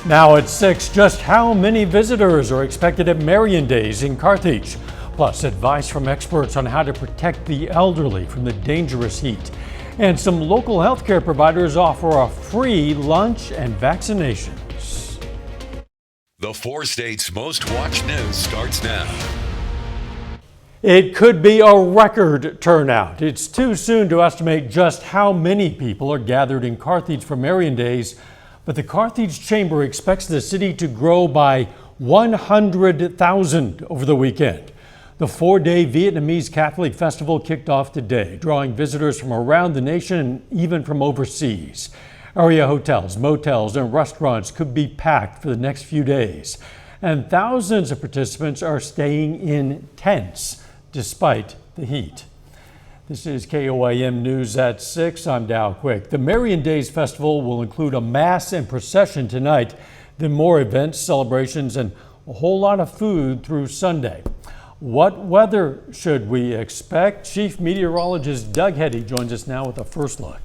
Now at 6, just how many visitors are expected at Marion Days in Carthage? Plus, advice from experts on how to protect the elderly from the dangerous heat. And some local healthcare providers offer a free lunch and vaccinations. The 4 states' most watched news starts now. It could be a record turnout. It's too soon to estimate just how many people are gathered in Carthage for Marion Days, but the Carthage Chamber expects the city to grow by 100,000 over the weekend. The 4-day Vietnamese Catholic Festival kicked off today, drawing visitors from around the nation and even from overseas. Area hotels, motels, and restaurants could be packed for the next few days. And thousands of participants are staying in tents despite the heat. This is KOIM News at 6. I'm Dow Quick. The Marion Days Festival will include a mass and procession tonight, then more events, celebrations, and a whole lot of food through Sunday. What weather should we expect? Chief Meteorologist Doug Heddy joins us now with a first look.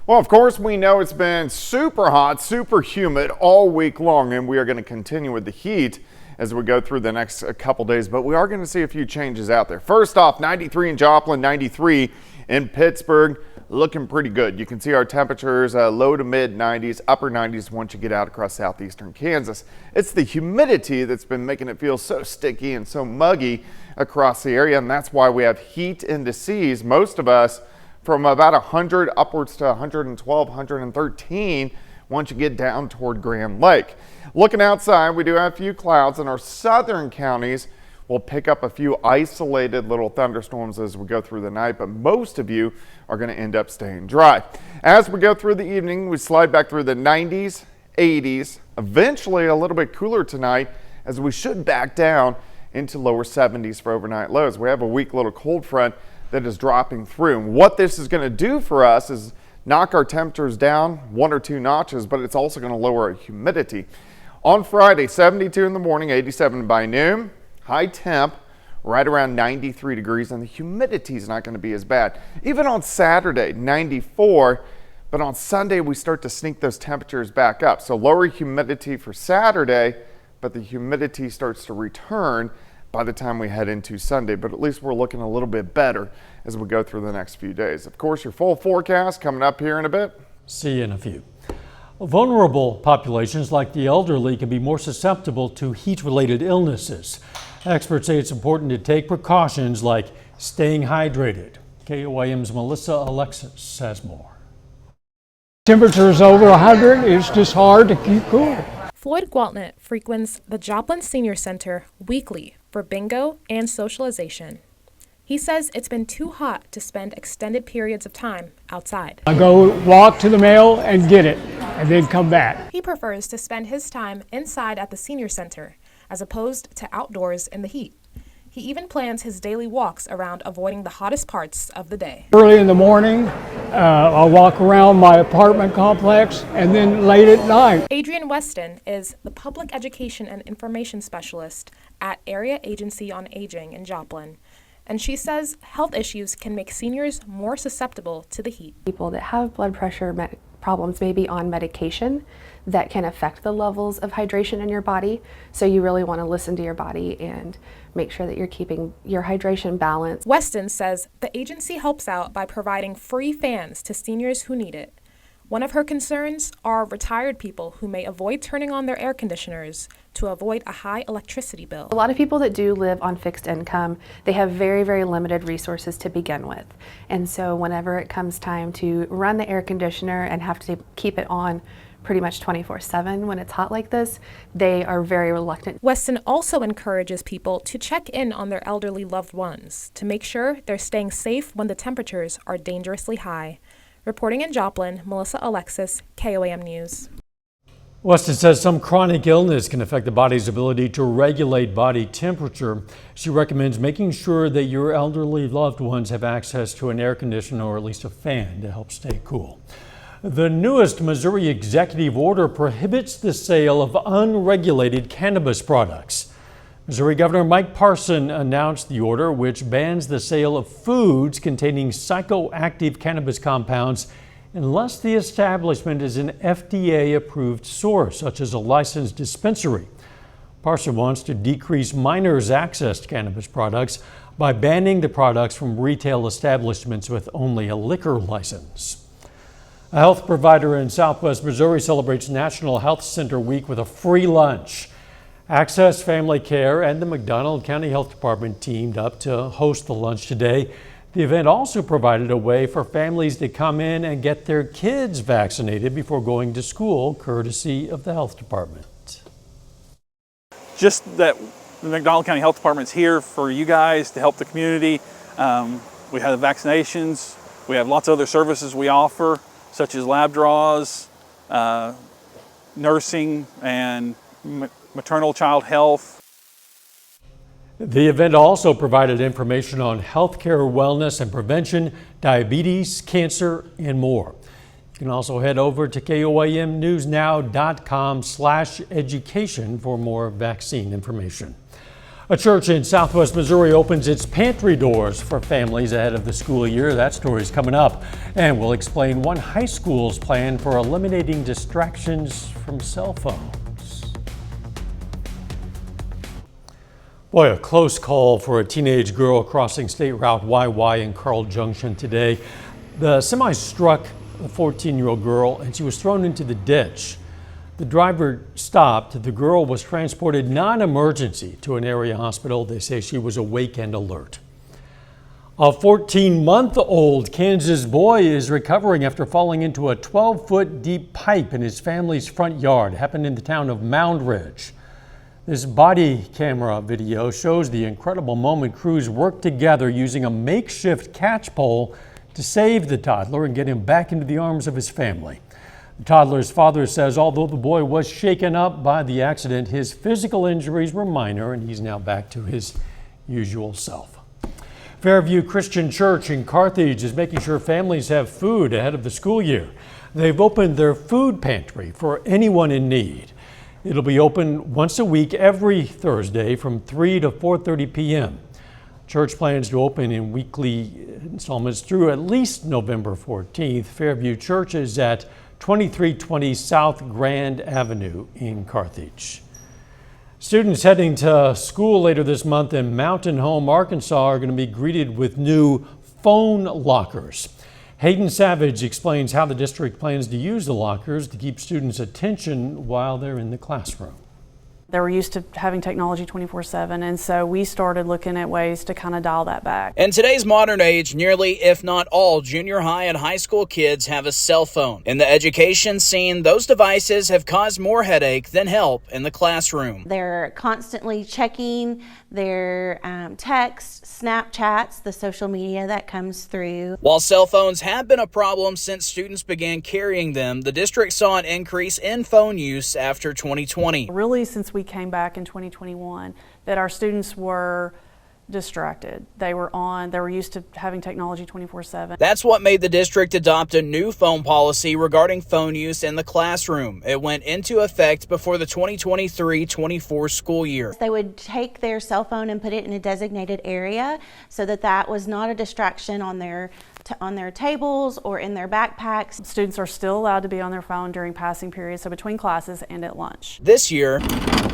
Well, of course, we know it's been super hot, super humid all week long, and we are going to continue with the heat as we go through the next couple days, but we are going to see a few changes out there. First off, 93 in Joplin, 93 in Pittsburgh, looking pretty good. You can see our temperatures low to mid 90s, upper 90s once you get out across southeastern Kansas. It's the humidity that's been making it feel so sticky and so muggy across the area, and that's why we have heat indices. Most of us from about 100 upwards to 112, 113 once you get down toward Grand Lake. Looking outside, we do have a few clouds in our southern counties. We'll pick up a few isolated little thunderstorms as we go through the night, but most of you are going to end up staying dry. As we go through the evening, we slide back through the 90s, 80s, eventually a little bit cooler tonight as we should back down into lower 70s for overnight lows. We have a weak little cold front that is dropping through. And what this is going to do for us is knock our temperatures down 1 or 2 notches, but it's also going to lower our humidity. On Friday, 72 in the morning, 87 by noon. High temp right around 93 degrees, and the humidity is not going to be as bad. Even on Saturday, 94, but on Sunday we start to sneak those temperatures back up. So lower humidity for Saturday, but the humidity starts to return by the time we head into Sunday. But at least we're looking a little bit better as we go through the next few days. Of course, your full forecast coming up here in a bit. See you in a few. Vulnerable populations like the elderly can be more susceptible to heat-related illnesses. Experts say it's important to take precautions like staying hydrated. KOIM's Melissa Alexis has more. Temperatures over 100, it's just hard to keep cool. Floyd Gwaltnett frequents the Joplin Senior Center weekly for bingo and socialization. He says it's been too hot to spend extended periods of time outside. I go walk to the mail and get it, and then come back. He prefers to spend his time inside at the Senior Center as opposed to outdoors in the heat. He even plans his daily walks around avoiding the hottest parts of the day. Early in the morning, I'll walk around my apartment complex, and then late at night. Adrienne Weston is the Public Education and Information Specialist at Area Agency on Aging in Joplin. And she says health issues can make seniors more susceptible to the heat. People that have blood pressure problems may be on medication that can affect the levels of hydration in your body. So you really want to listen to your body and make sure that you're keeping your hydration balanced. Weston says the agency helps out by providing free fans to seniors who need it. One of her concerns are retired people who may avoid turning on their air conditioners to avoid a high electricity bill. A lot of people that do live on fixed income, they have very, very limited resources to begin with. And so whenever it comes time to run the air conditioner and have to keep it on pretty much 24/7 when it's hot like this, they are very reluctant. Weston also encourages people to check in on their elderly loved ones to make sure they're staying safe when the temperatures are dangerously high. Reporting in Joplin, Melissa Alexis, KOIM News. Weston says some chronic illness can affect the body's ability to regulate body temperature. She recommends making sure that your elderly loved ones have access to an air conditioner or at least a fan to help stay cool. The newest Missouri executive order prohibits the sale of unregulated cannabis products. Missouri Governor Mike Parson announced the order, which bans the sale of foods containing psychoactive cannabis compounds unless the establishment is an FDA-approved source, such as a licensed dispensary. Parson wants to decrease minors' access to cannabis products by banning the products from retail establishments with only a liquor license. A health provider in Southwest Missouri celebrates National Health Center Week with a free lunch. Access Family Care and the McDonald County Health Department teamed up to host the lunch today. The event also provided a way for families to come in and get their kids vaccinated before going to school, courtesy of the health department. Just that the McDonald County Health Department's here for you guys to help the community. We have the vaccinations. We have lots of other services we offer, such as lab draws, nursing, and maternal child health. The event also provided information on healthcare, wellness and prevention, diabetes, cancer, and more. You can also head over to KOAMnewsnow.com/education for more vaccine information. A church in Southwest Missouri opens its pantry doors for families ahead of the school year. That story is coming up, and we'll explain one high school's plan for eliminating distractions from cell phones. Boy, a close call for a teenage girl crossing State Route YY in Carl Junction today. The semi struck a 14-year-old girl and she was thrown into the ditch. The driver stopped. The girl was transported non-emergency to an area hospital. They say she was awake and alert. A 14-month-old Kansas boy is recovering after falling into a 12-foot deep pipe in his family's front yard. It happened in the town of Mound Ridge. This body camera video shows the incredible moment crews worked together using a makeshift catch pole to save the toddler and get him back into the arms of his family. The toddler's father says although the boy was shaken up by the accident, his physical injuries were minor and he's now back to his usual self. Fairview Christian Church in Carthage is making sure families have food ahead of the school year. They've opened their food pantry for anyone in need. It'll be open once a week every Thursday from 3 to 4:30 p.m. Church plans to open in weekly installments through at least November 14th. Fairview Church is at 2320 South Grand Avenue in Carthage. Students heading to school later this month in Mountain Home, Arkansas are going to be greeted with new phone lockers. Hayden Savage explains how the district plans to use the lockers to keep students' attention while they're in the classroom. They were used to having technology 24/7, and so we started looking at ways to kind of dial that back. In today's modern age, nearly, if not all, junior high and high school kids have a cell phone. In the education scene, those devices have caused more headache than help in the classroom. They're constantly checking their texts, Snapchats, the social media that comes through. While cell phones have been a problem since students began carrying them, the district saw an increase in phone use after 2020. Really, since we came back in 2021, that our students were distracted. They were used to having technology 24/7. That's what made the district adopt a new phone policy regarding phone use in the classroom. It went into effect before the 2023-24 school year. They would take their cell phone and put it in a designated area so that was not a distraction on their tables or in their backpacks. Students are still allowed to be on their phone during passing periods, so between classes and at lunch. This year,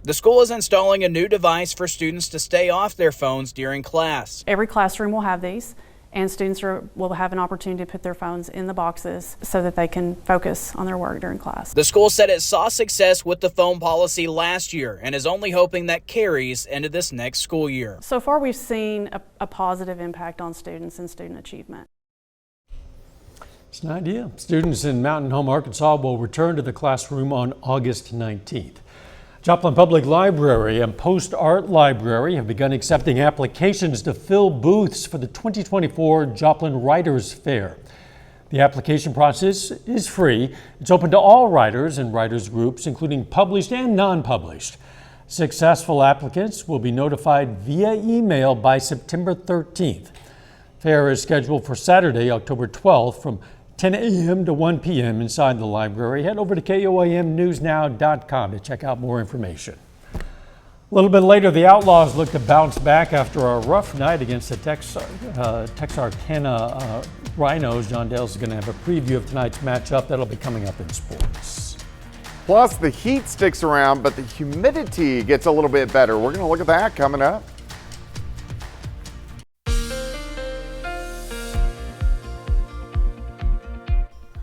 the school is installing a new device for students to stay off their phones during class. Every classroom will have these, and students will have an opportunity to put their phones in the boxes so that they can focus on their work during class. The school said it saw success with the phone policy last year and is only hoping that carries into this next school year. So far, we've seen a positive impact on students and student achievement. It's an idea. Students in Mountain Home, Arkansas will return to the classroom on August 19th. Joplin Public Library and Post Art Library have begun accepting applications to fill booths for the 2024 Joplin Writers Fair. The application process is free. It's open to all writers and writers groups, including published and non-published. Successful applicants will be notified via email by September 13th. Fair is scheduled for Saturday, October 12th from 10 a.m. to 1 p.m. inside the library. Head over to KOAMnewsnow.com to check out more information. A little bit later, the Outlaws look to bounce back after a rough night against the Texarkana Rhinos. John Dales is going to have a preview of tonight's matchup. That'll be coming up in sports. Plus, the heat sticks around, but the humidity gets a little bit better. We're going to look at that coming up.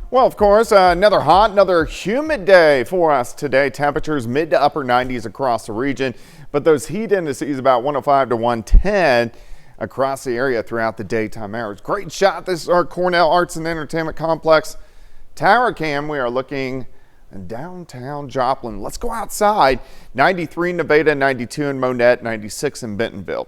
Well, of course, another hot, another humid day for us today. Temperatures mid to upper 90s across the region, but those heat indices about 105 to 110 across the area throughout the daytime hours. Great shot. This is our Cornell Arts and Entertainment Complex tower cam. We are looking in downtown Joplin. Let's go outside. 93 in Nevada, 92 in Monette, 96 in Bentonville.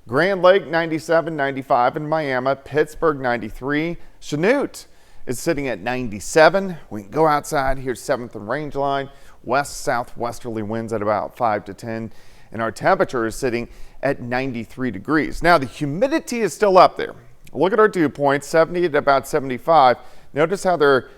Grand Lake, 97, 95 in Miami, Pittsburgh, 93. Chanute is sitting at 97. We can go outside. Here's 7th and Rangeline. West-southwesterly winds at about 5 to 10. And our temperature is sitting at 93 degrees. Now, the humidity is still up there. Look at our dew points, 70 to about 75. Notice how they're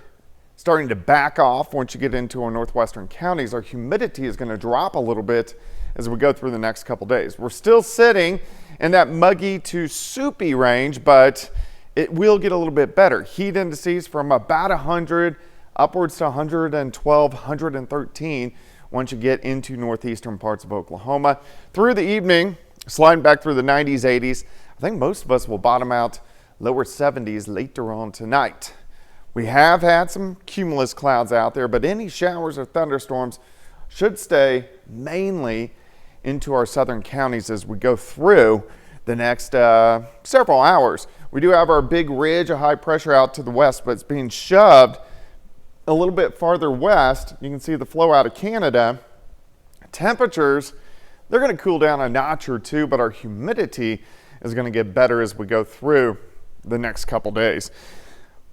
starting to back off once you get into our northwestern counties. Our humidity is going to drop a little bit as we go through the next couple days. We're still sitting in that muggy to soupy range, but it will get a little bit better. Heat indices from about 100 upwards to 112, 113 once you get into northeastern parts of Oklahoma. Through the evening, sliding back through the 90s, 80s. I think most of us will bottom out lower 70s later on tonight. We have had some cumulus clouds out there, but any showers or thunderstorms should stay mainly into our southern counties as we go through the next several hours. We do have our big ridge of high pressure out to the west, but it's being shoved a little bit farther west. You can see the flow out of Canada. Temperatures, they're going to cool down a notch or two, but our humidity is going to get better as we go through the next couple days.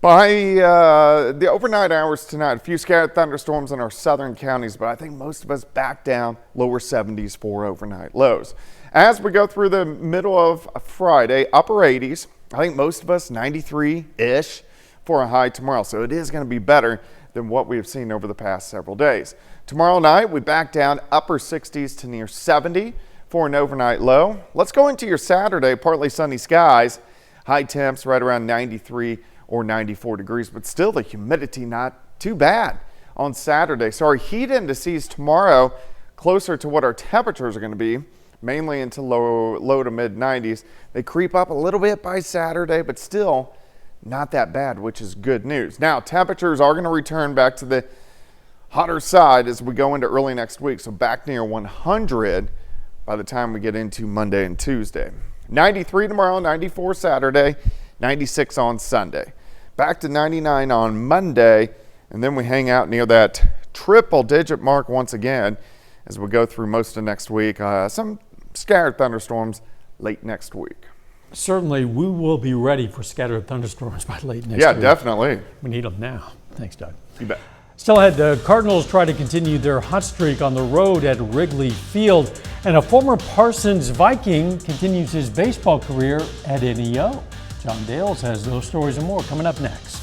By the overnight hours tonight, a few scattered thunderstorms in our southern counties, but I think most of us back down lower 70s for overnight lows. As we go through the middle of Friday, upper 80s, I think most of us 93-ish for a high tomorrow. So it is going to be better than what we have seen over the past several days. Tomorrow night, we back down upper 60s to near 70 for an overnight low. Let's go into your Saturday, partly sunny skies, high temps right around 93 or 94 degrees, but still the humidity not too bad on Saturday. So our heat indices tomorrow closer to what our temperatures are going to be, mainly into low to mid 90s. They creep up a little bit by Saturday, but still not that bad, which is good news. Now, temperatures are going to return back to the hotter side as we go into early next week, so back near 100 by the time we get into Monday and Tuesday. 93 tomorrow, 94 Saturday, 96 on Sunday. Back to 99 on Monday, and then we hang out near that triple-digit mark once again as we go through most of next week. Some scattered thunderstorms late next week. Certainly, we will be ready for scattered thunderstorms by late next week. Yeah, definitely. We need them now. Thanks, Doug. You bet. Still ahead, the Cardinals try to continue their hot streak on the road at Wrigley Field, and a former Parsons Viking continues his baseball career at NEO. John Dales has those stories and more coming up next.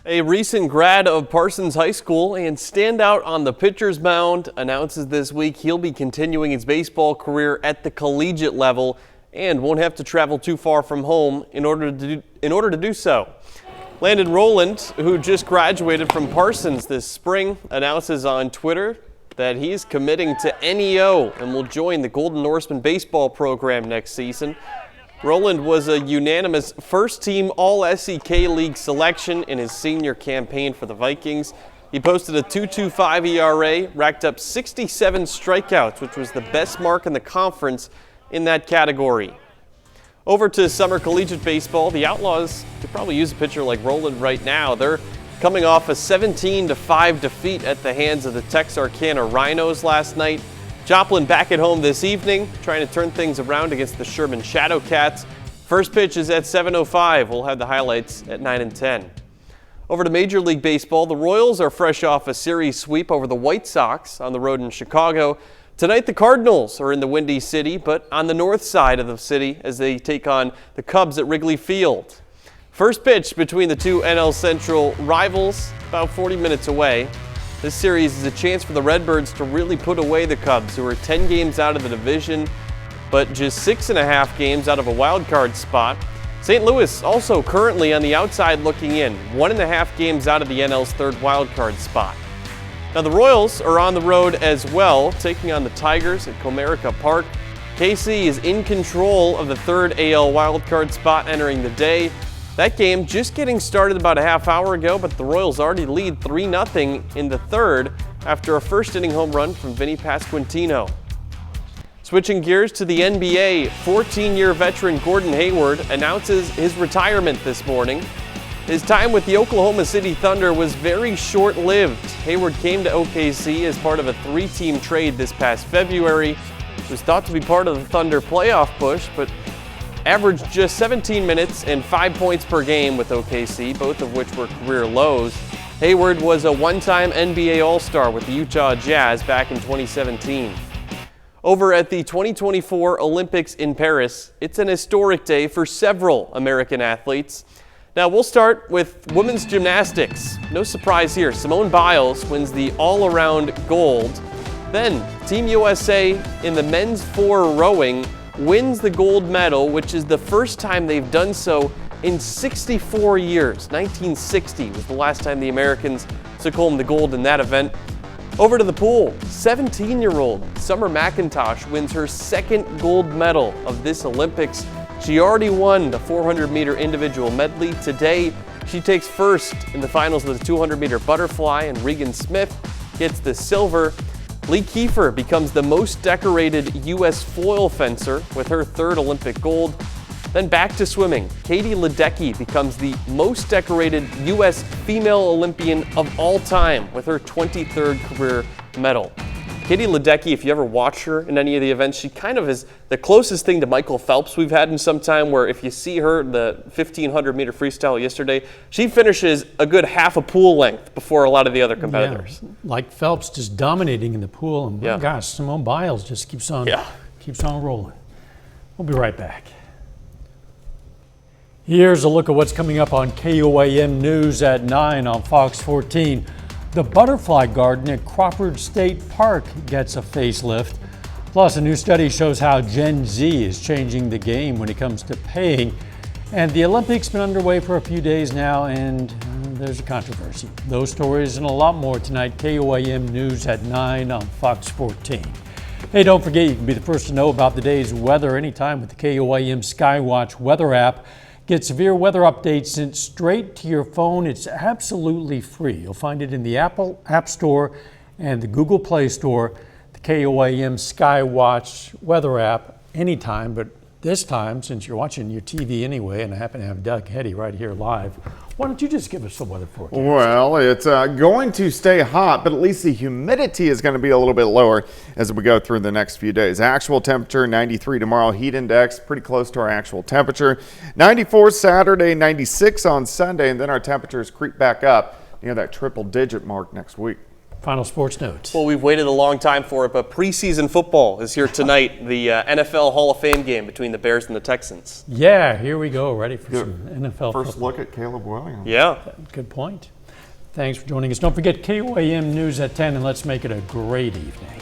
A recent grad of Parsons High School and standout on the pitcher's mound announces this week he'll be continuing his baseball career at the collegiate level and won't have to travel too far from home in order to do so. Landon Rowland, who just graduated from Parsons this spring, announces on Twitter that he's committing to NEO and will join the Golden Norseman baseball program next season. Rowland was a unanimous first-team All-SEK League selection in his senior campaign for the Vikings. He posted a .225 ERA, racked up 67 strikeouts, which was the best mark in the conference in that category. Over to summer collegiate baseball, the Outlaws could probably use a pitcher like Rowland right now. They're coming off a 17-5 defeat at the hands of the Texarkana Rhinos last night. Joplin back at home this evening, trying to turn things around against the Sherman Shadowcats. First pitch is at 7:05. We'll have the highlights at 9 and 10. Over to Major League Baseball, the Royals are fresh off a series sweep over the White Sox on the road in Chicago. Tonight, the Cardinals are in the Windy City, but on the north side of the city as they take on the Cubs at Wrigley Field. First pitch between the two NL Central rivals, about 40 minutes away. This series is a chance for the Redbirds to really put away the Cubs, who are 10 games out of the division, but just 6.5 games out of a wild card spot. St. Louis also currently on the outside looking in, 1.5 games out of the NL's third wild card spot. Now the Royals are on the road as well, taking on the Tigers at Comerica Park. KC is in control of the third AL wildcard spot entering the day. That game just getting started about a half hour ago, but the Royals already lead 3-0 in the third after a first inning home run from Vinny Pasquantino. Switching gears to the NBA, 14-year veteran Gordon Hayward announces his retirement this morning. His time with the Oklahoma City Thunder was very short-lived. Hayward came to OKC as part of a 3-team trade this past February. He was thought to be part of the Thunder playoff push, but averaged just 17 minutes and 5 points per game with OKC, both of which were career lows. Hayward was a one-time NBA All-Star with the Utah Jazz back in 2017. Over at the 2024 Olympics in Paris, it's an historic day for several American athletes. Now we'll start with women's gymnastics. No surprise here, Simone Biles wins the all-around gold. Then Team USA in the men's 4 rowing wins the gold medal, which is the first time they've done so in 64 years. 1960 was the last time the Americans took home the gold in that event. Over to the pool, 17-year-old Summer McIntosh wins her second gold medal of this Olympics. She already won the 400-meter individual medley. Today, she takes first in the finals of the 200-meter butterfly, and Regan Smith gets the silver. Lee Kiefer becomes the most decorated U.S. foil fencer with her third Olympic gold. Then back to swimming. Katie Ledecky becomes the most decorated U.S. female Olympian of all time with her 23rd career medal. Katie Ledecky, if you ever watch her in any of the events, she kind of is the closest thing to Michael Phelps we've had in some time, where if you see her, the 1,500-meter freestyle yesterday, she finishes a good half a pool length before a lot of the other competitors. Yeah, like Phelps just dominating in the pool, and my gosh, Simone Biles just keeps on rolling. We'll be right back. Here's a look at what's coming up on KOAM News at 9 on Fox 14. The Butterfly Garden at Crawford State Park gets a facelift. Plus, a new study shows how Gen Z is changing the game when it comes to paying. And the Olympics been underway for a few days now, and there's a controversy. Those stories and a lot more tonight. KOAM News at 9 on Fox 14. Hey, don't forget you can be the first to know about the day's weather anytime with the KOAM Skywatch weather app. Get severe weather updates sent straight to your phone. It's absolutely free. You'll find it in the Apple App Store and the Google Play Store. The KOAM Skywatch weather app anytime, but this time, since you're watching your TV anyway, and I happen to have Doug Hetty right here live, why don't you just give us the weather forecast? Well, it's going to stay hot, but at least the humidity is going to be a little bit lower as we go through the next few days. Actual temperature, 93 tomorrow. Heat index, pretty close to our actual temperature. 94 Saturday, 96 on Sunday, and then our temperatures creep back up near that triple-digit mark next week. Final sports notes. Well, we've waited a long time for it, but preseason football is here tonight. The NFL Hall of Fame game between the Bears and the Texans. Yeah, here we go. Ready for some NFL First football. look at Caleb Williams. Yeah. Good point. Thanks for joining us. Don't forget KOAM News at 10, and let's make it a great evening.